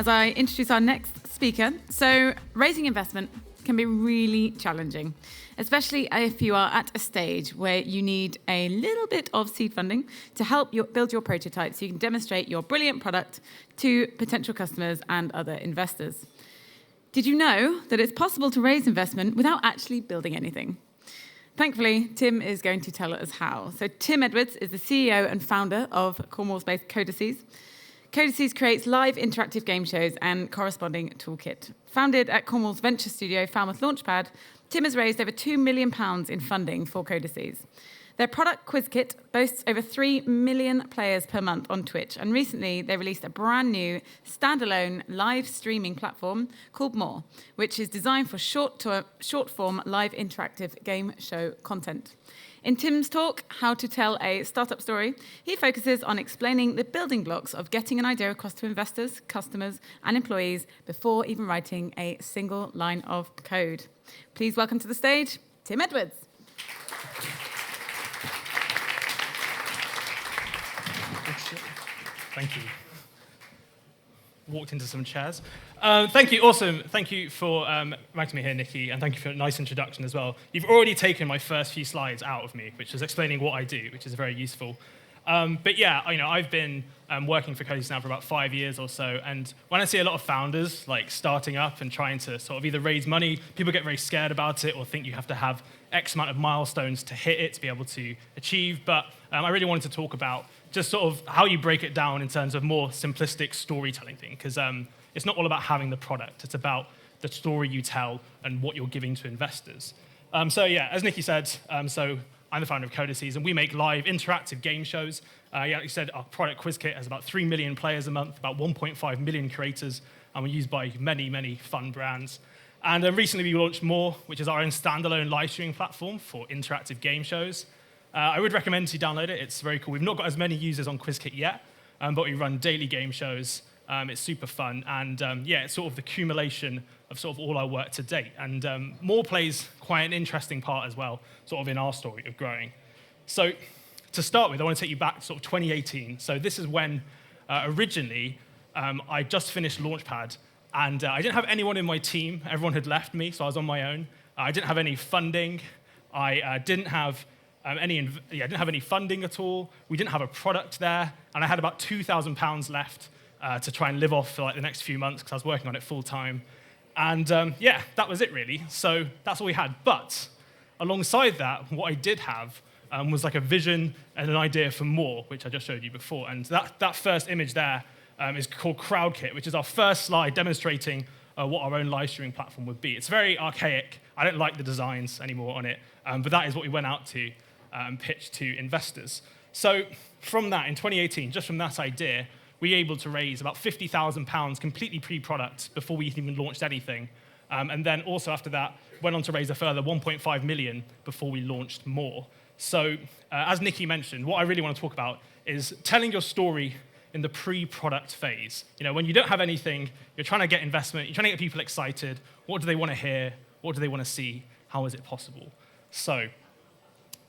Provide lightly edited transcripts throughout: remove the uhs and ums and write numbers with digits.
as I introduce our next speaker. So raising investment can be really challenging, especially if you are at a stage where you need a little bit of seed funding to help you build your prototype so you can demonstrate your brilliant product to potential customers and other investors. Did you know that it's possible to raise investment without actually building anything? Thankfully, Tim is going to tell us how. So Tim Edwards is the CEO and founder of Cornwall-based Codices. Codices creates live interactive game shows and corresponding toolkit. Founded at Cornwall's venture studio, Falmouth Launchpad, Tim has raised over £2 million in funding for Codices. Their product quiz kit boasts over 3 million players per month on Twitch, and recently they released a brand new standalone live streaming platform called More, which is designed for short-form live interactive game show content. In Tim's talk, How to Tell a Startup Story, he focuses on explaining the building blocks of getting an idea across to investors, customers, and employees before even writing a single line of code. Please welcome to the stage, Tim Edwards. Thank you. Walked into some chairs. Thank you, awesome. Thank you for inviting me here, Nikki, and thank you for a nice introduction as well. You've already taken my first few slides out of me, which is explaining what I do, which is very useful. But yeah, I've been working for Codices now for about 5 years or so, and when I see a lot of founders like starting up and trying to sort of either raise money, people get very scared about it or think you have to have X amount of milestones to hit it to be able to achieve. But I really wanted to talk about just sort of how you break it down in terms of more simplistic storytelling thing, because it's not all about having the product, it's about the story you tell and what you're giving to investors. So yeah, as Nikki said, so I'm the founder of Codices, and we make live interactive game shows. Like you said, our product quiz kit has about 3 million players a month, about 1.5 million creators, and we're used by many, many fun brands. And recently we launched More, which is our own standalone live streaming platform for interactive game shows. I would recommend to download it. It's very cool. We've not got as many users on QuizKit yet, but we run daily game shows. It's super fun. And yeah, it's sort of the accumulation of sort of all our work to date. And More plays quite an interesting part as well, sort of in our story of growing. So to start with, I want to take you back to sort of 2018. So this is when originally I just finished Launchpad, and I didn't have anyone in my team. Everyone had left me, so I was on my own. I didn't have any funding. I didn't have didn't have any funding at all. We didn't have a product there, and I had about £2,000 left to try and live off for like the next few months because I was working on it full time. And yeah, that was it really. So that's all we had. But alongside that, what I did have was like a vision and an idea for More, which I just showed you before. And that first image there is called CrowdKit, which is our first slide demonstrating what our own live streaming platform would be. It's very archaic. I don't like the designs anymore on it, but that is what we went out to pitch to investors. So from that, in 2018, just from that idea, we were able to raise about £50,000 completely pre-product before we even launched anything. And then also after that, went on to raise a further 1.5 million before we launched More. So as Nikki mentioned, what I really want to talk about is telling your story in the pre-product phase. When you don't have anything, you're trying to get investment, you're trying to get people excited. What do they want to hear? What do they want to see? How is it possible? So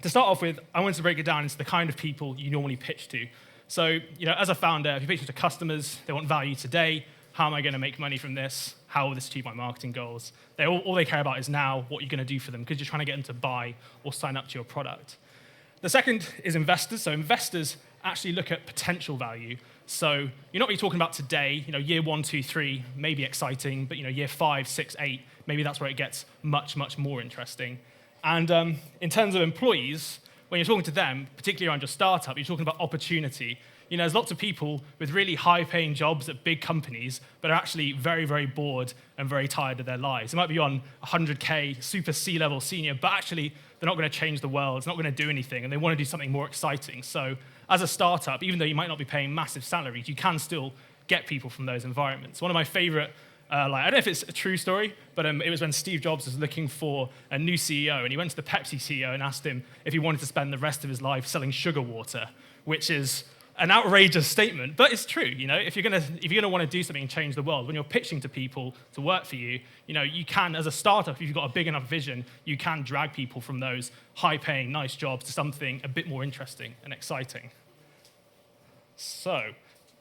to start off with, I wanted to break it down into the kind of people you normally pitch to. So, as a founder, if you pitch to customers, they want value today. How am I going to make money from this? How will this achieve my marketing goals? All they care about is now, what you're going to do for them, because you're trying to get them to buy or sign up to your product. The second is investors. So investors actually look at potential value. So you're not really talking about today, year 1, 2, 3, maybe exciting, but year 5, 6, 8, maybe that's where it gets much, much more interesting. And in terms of employees, when you're talking to them, particularly around your startup, you're talking about opportunity. There's lots of people with really high-paying jobs at big companies, but are actually very, very bored and very tired of their lives. They might be on 100K, super C-level senior, but actually they're not going to change the world. It's not going to do anything, and they want to do something more exciting. So as a startup, even though you might not be paying massive salaries, you can still get people from those environments. One of my favorite I don't know if it's a true story, but it was when Steve Jobs was looking for a new CEO, and he went to the Pepsi CEO and asked him if he wanted to spend the rest of his life selling sugar water, which is an outrageous statement, but it's true. If you're gonna want to do something and change the world, when you're pitching to people to work for you, you can, as a startup, if you've got a big enough vision, you can drag people from those high-paying, nice jobs to something a bit more interesting and exciting. So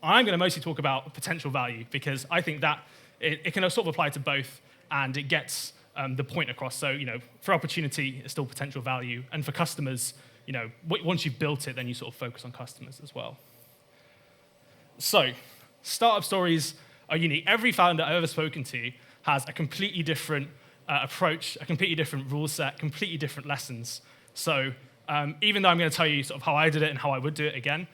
I'm going to mostly talk about potential value because I think that it can sort of apply to both, and it gets the point across. So, for opportunity, it's still potential value, and for customers, once you've built it, then you sort of focus on customers as well. So, startup stories are unique. Every founder I've ever spoken to has a completely different approach, a completely different rule set, completely different lessons. So, even though I'm going to tell you sort of how I did it and how I would do it again,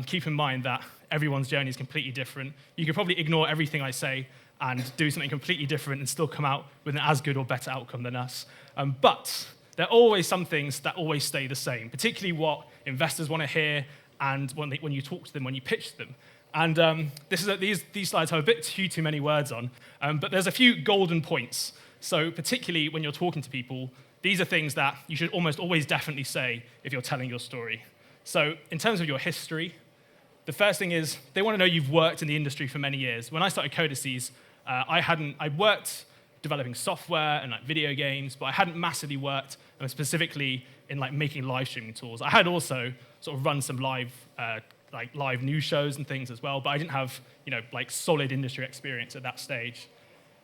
keep in mind that everyone's journey is completely different. You could probably ignore everything I say and do something completely different and still come out with an as good or better outcome than us. But there are always some things that always stay the same, particularly what investors want to hear and when you talk to them, when you pitch them. And these slides have a bit too many words on, but there's a few golden points. So particularly when you're talking to people, these are things that you should almost always definitely say if you're telling your story. So in terms of your history, the first thing is they want to know you've worked in the industry for many years. When I started Codices, I worked developing software and video games, but I hadn't massively worked specifically in making live streaming tools. I had also sort of run some live news shows and things as well, but I didn't have solid industry experience at that stage.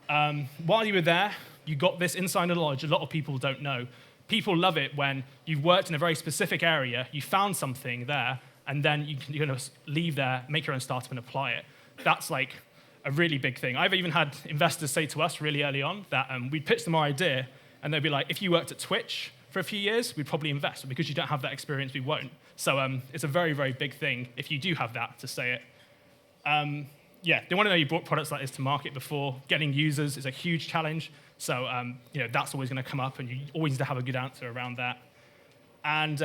While you were there, you got this insider knowledge a lot of people don't know. People love it when you've worked in a very specific area, you found something there, and then you're going to leave there, make your own startup, and apply it. That's a really big thing. I've even had investors say to us really early on that we'd pitch them our idea, and they'd be like, if you worked at Twitch for a few years, we'd probably invest. But because you don't have that experience, we won't. So it's a very, very big thing if you do have that to say it. They want to know you brought products like this to market before. Getting users is a huge challenge. So that's always going to come up, and you always need to have a good answer around that. And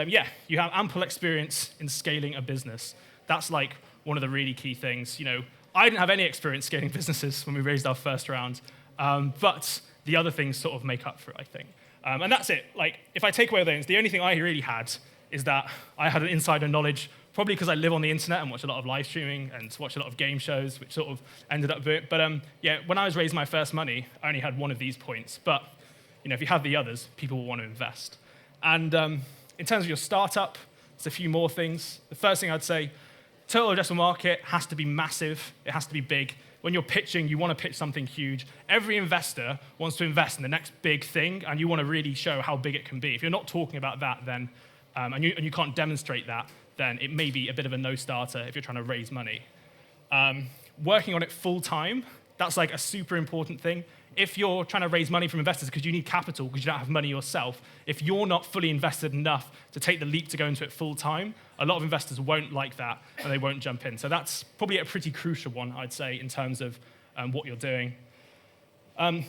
you have ample experience in scaling a business. That's one of the really key things. I didn't have any experience scaling businesses when we raised our first round, but the other things sort of make up for it, I think. And that's it. If I take away those, the only thing I really had is that I had an insider knowledge, probably because I live on the internet and watch a lot of live streaming and watch a lot of game shows, which sort of ended up doing it. But when I was raising my first money, I only had one of these points. But if you have the others, people will want to invest. And in terms of your startup, there's a few more things. The first thing I'd say, total addressable market has to be massive. It has to be big. When you're pitching, you want to pitch something huge. Every investor wants to invest in the next big thing, and you want to really show how big it can be. If you're not talking about that, then and you can't demonstrate that, then it may be a bit of a no-starter if you're trying to raise money. Working on it full-time, that's a super important thing. If you're trying to raise money from investors because you need capital, because you don't have money yourself, if you're not fully invested enough to take the leap to go into it full-time, a lot of investors won't like that, and they won't jump in. So that's probably a pretty crucial one, I'd say, in terms of what you're doing.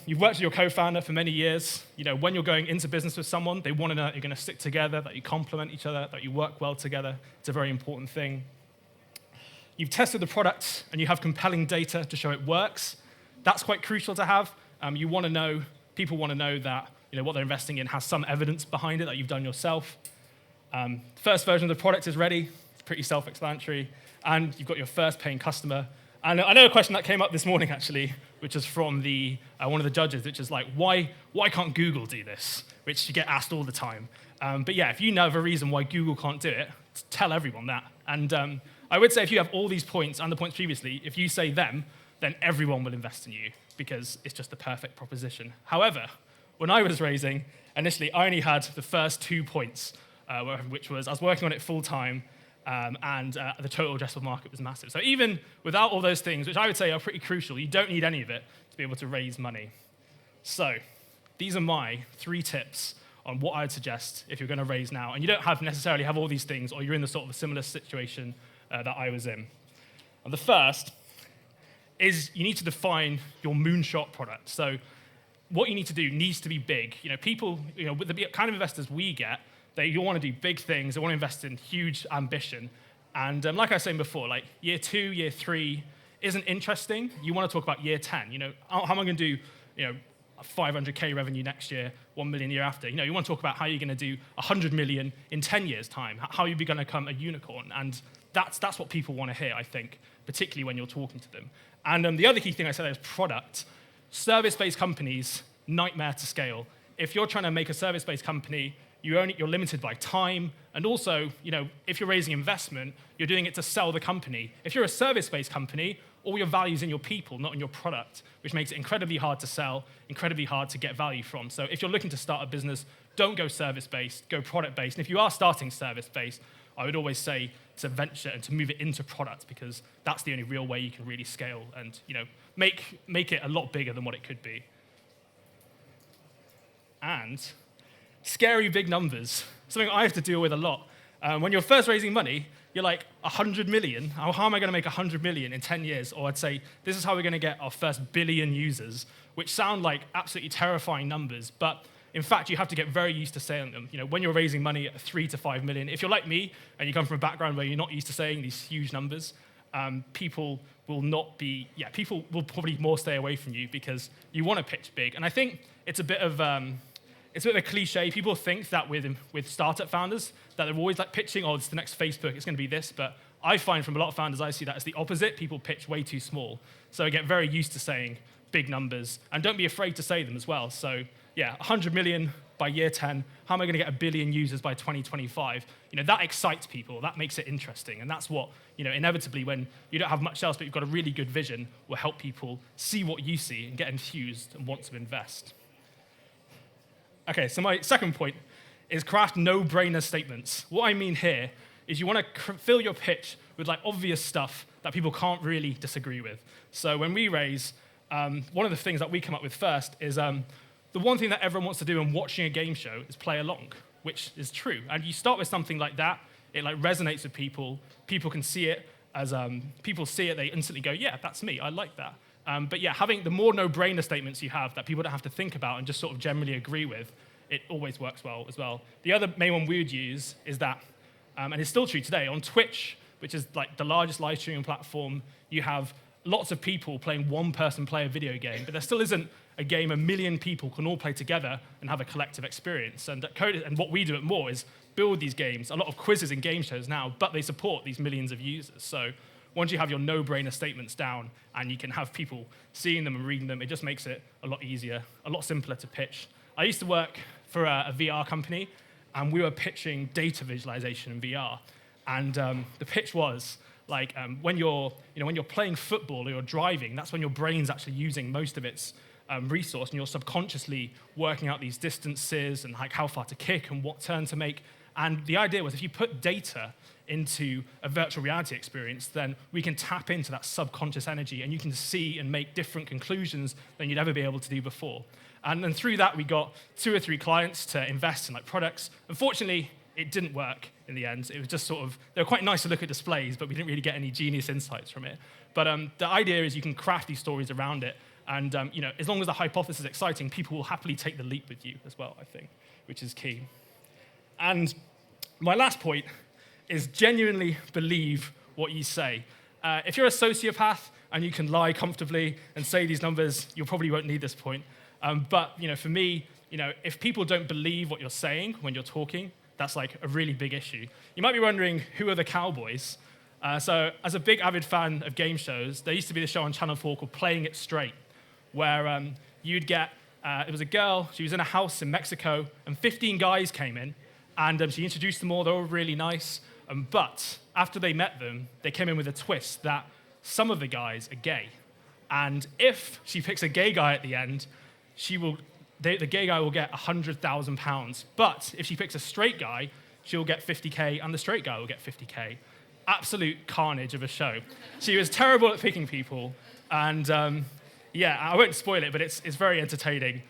You've worked with your co-founder for many years. When you're going into business with someone, they want to know that you're going to stick together, that you complement each other, that you work well together. It's a very important thing. You've tested the product, and you have compelling data to show it works. That's quite crucial to have. People want to know that what they're investing in has some evidence behind it that you've done yourself. First version of the product is ready. It's pretty self-explanatory. And you've got your first paying customer. And I know a question that came up this morning, actually, which is from one of the judges, which is why can't Google do this? Which you get asked all the time. But if you know of a reason why Google can't do it, tell everyone that. And I would say if you have all these points and the points previously, if you say them, then everyone will invest in you because it's just the perfect proposition. However, when I was raising, initially, I only had the first 2 points, which was I was working on it full-time, and the total addressable market was massive. So even without all those things, which I would say are pretty crucial, you don't need any of it to be able to raise money. So these are my 3 tips on what I'd suggest if you're going to raise now. And you don't necessarily have all these things, or you're in the sort of a similar situation that I was in. And the first is you need to define your moonshot product. So what you need to do needs to be big. People, with the kind of investors we get, they want to do big things. They want to invest in huge ambition. And like I was saying before, year 2, year 3 isn't interesting. You want to talk about year 10. How am I going to do, 500K revenue next year, 1 million year after? You want to talk about how you're going to do 100 million in 10 years' time, how you're going to become a unicorn. And that's what people want to hear, I think, particularly when you're talking to them. And the other key thing I said is product. Service-based companies, nightmare to scale. If you're trying to make a service-based company, you're limited by time, and also, if you're raising investment, you're doing it to sell the company. If you're a service-based company, all your value is in your people, not in your product, which makes it incredibly hard to sell, incredibly hard to get value from. So if you're looking to start a business, don't go service-based, go product-based. And if you are starting service-based, I would always say to venture and to move it into product, because that's the only real way you can really scale and make it a lot bigger than what it could be. And scary big numbers, something I have to deal with a lot. When you're first raising money, you're like, 100 million? How am I going to make 100 million in 10 years? Or I'd say, this is how we're going to get our first billion users, which sound like absolutely terrifying numbers. But in fact, you have to get very used to saying them. When you're raising money at 3 to 5 million, if you're like me and you come from a background where you're not used to saying these huge numbers, people will probably more stay away from you because you want to pitch big. And I think it's a bit of a cliche. People think that with startup founders, that they're always like pitching, it's the next Facebook, it's going to be this. But I find from a lot of founders, I see that as the opposite. People pitch way too small. So I get very used to saying big numbers. And don't be afraid to say them as well. So 100 million by year 10. How am I going to get 1 billion users by 2025? That excites people. That makes it interesting. And that's what, inevitably, when you don't have much else, but you've got a really good vision, will help people see what you see and get enthused and want to invest. Okay, so my second point is craft no-brainer statements. What I mean here is you want to fill your pitch with obvious stuff that people can't really disagree with. So when we raise, one of the things that we come up with first is the one thing that everyone wants to do when watching a game show is play along, which is true. And you start with something like that, it resonates with people. People can see it as people see it, they instantly go, yeah, that's me, I like that. But having the more no-brainer statements you have that people don't have to think about and just sort of generally agree with, it always works well as well. The other main one we would use is that, and it's still true today, on Twitch, which is the largest live streaming platform, you have lots of people playing one-person player video game, but there still isn't a game 1 million people can all play together and have a collective experience. And what we do at More is build these games, a lot of quizzes in game shows now, but they support these millions of users. So once you have your no-brainer statements down and you can have people seeing them and reading them, it just makes it a lot easier, a lot simpler to pitch. I used to work for a VR company, and we were pitching data visualization in VR. And the pitch was when you're playing football or you're driving, that's when your brain's actually using most of its resource, and you're subconsciously working out these distances and how far to kick and what turn to make. And the idea was if you put data into a virtual reality experience, then we can tap into that subconscious energy and you can see and make different conclusions than you'd ever be able to do before. And then through that, we got 2 or 3 clients to invest in products. Unfortunately, it didn't work in the end. It was just they were quite nice to look at displays, but we didn't really get any genius insights from it. But the idea is you can craft these stories around it. And as long as the hypothesis is exciting, people will happily take the leap with you as well, I think, which is key. And my last point is genuinely believe what you say. If you're a sociopath and you can lie comfortably and say these numbers, you probably won't need this point. But for me, if people don't believe what you're saying when you're talking, that's a really big issue. You might be wondering, who are the cowboys? So as a big avid fan of game shows, there used to be this show on Channel 4 called Playing It Straight, where you'd get, it was a girl, she was in a house in Mexico, and 15 guys came in, and she introduced them all, they were all really nice, but after they met them, they came in with a twist that some of the guys are gay. And if she picks a gay guy at the end, the gay guy will get £100,000. But if she picks a straight guy, she'll get 50K, and the straight guy will get 50K. Absolute carnage of a show. She was terrible at picking people, and I won't spoil it, but it's very entertaining.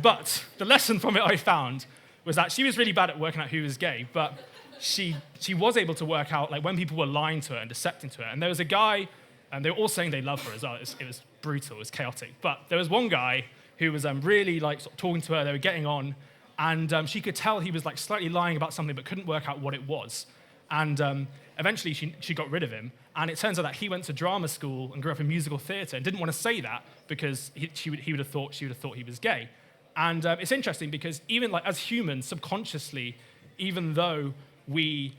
But the lesson from it I found was that she was really bad at working out who was gay, but she was able to work out when people were lying to her and decepting to her. And there was a guy, and they were all saying they loved her as well. It was brutal, it was chaotic. But there was one guy who was really talking to her, they were getting on, and she could tell he was slightly lying about something but couldn't work out what it was. And eventually she got rid of him, and it turns out that he went to drama school and grew up in musical theatre and didn't want to say that because she would have thought he was gay. And it's interesting because even as humans, subconsciously, even though we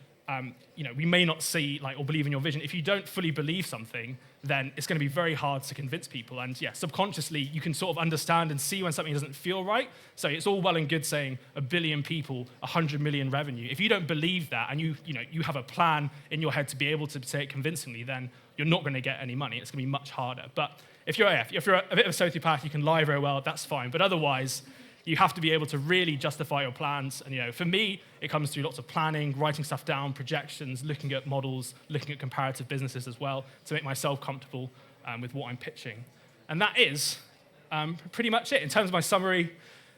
we may not see or believe in your vision. If you don't fully believe something, then it's going to be very hard to convince people. And yeah, subconsciously, you can sort of understand and see when something doesn't feel right. So it's all well and good saying 1 billion people, 100 million revenue. If you don't believe that and you have a plan in your head to be able to say it convincingly, then you're not going to get any money. It's going to be much harder. But if you're a bit of a sociopath, you can lie very well, that's fine. But otherwise, you have to be able to really justify your plans. And for me, it comes through lots of planning, writing stuff down, projections, looking at models, looking at comparative businesses as well to make myself comfortable with what I'm pitching. And that is pretty much it. In terms of my summary,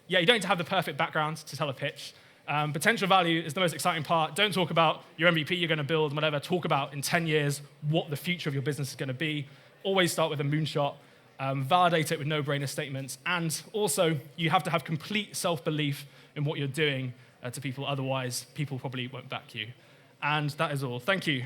you don't need to have the perfect background to tell a pitch. Potential value is the most exciting part. Don't talk about your MVP you're going to build, whatever. Talk about in 10 years what the future of your business is going to be. Always start with a moonshot. Validate it with no-brainer statements. And also, you have to have complete self-belief in what you're doing to people. Otherwise, people probably won't back you. And that is all. Thank you.